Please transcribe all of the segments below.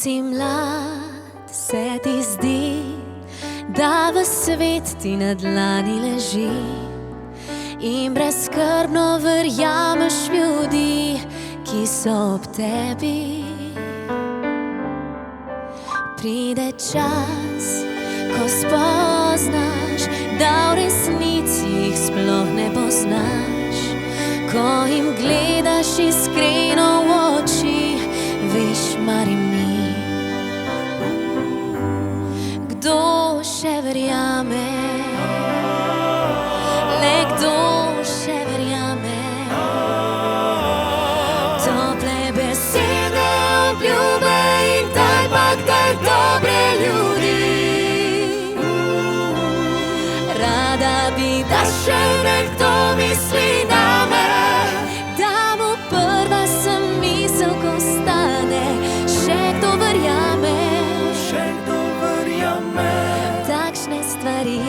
si mlad, se ti zdi, da v svet ti na dlani leži in brezskrbno verjameš v ljudi, ki so ob tebi. Pride čas, ko spoznaš, da v resnici jih sploh ne poznaš. Ko jim gledaš iskreno v oči, veš, mar jim ni. Kdo še verjame? Le kdo še verjame? Tople besede, obljube in kdaj pa kdaj dobre ljudi. Rada bi, da še nekdo misli name, da mu prva sem misel, ko stane. Še kdo verjame? Še kdo verjame? Takšne stvari.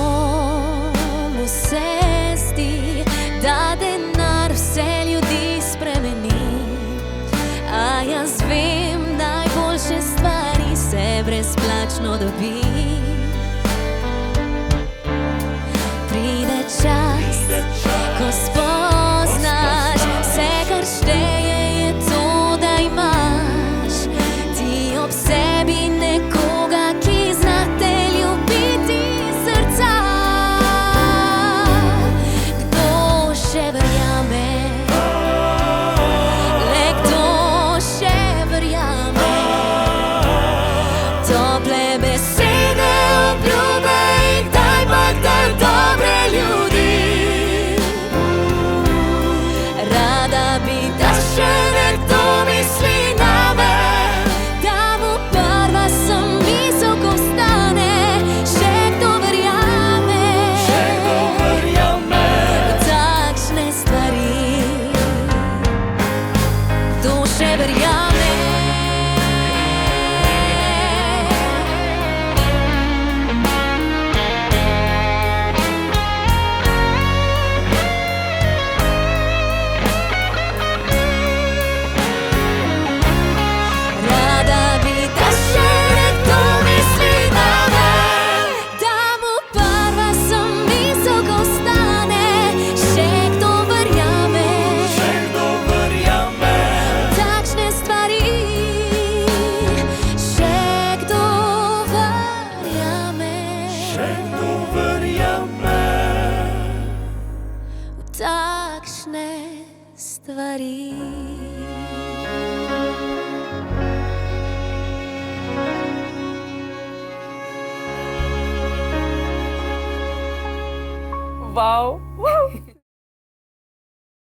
Marsikomu se zdi, da denar vse ljudi spremeni, a jaz vem, najboljše stvari se brezplačno dobi. Pride čas, ko spoznaš, vse, kar šteje, je to, da imaš ti ob sebi nekoga, ki zna te ljubiti iz srca. Kdo še verjame? Le kdo še verjame? Tople besede, obljube in kdaj pa kdaj dobre ljudi. Rada bi, da še nekdo misli name, da mu prva sem misel, ko stane. Še kdo verjame? Še kdo verjame? Takšne stvari. Kdo še verjame? Rada bi, da še nekdo misli name, da mu prva sem misel, ko stane. Še kdo verjame? Še kdo verjame? Takšne stvari. Še kdo verjame? Še kdo verjame? Takšne stvari. Wow.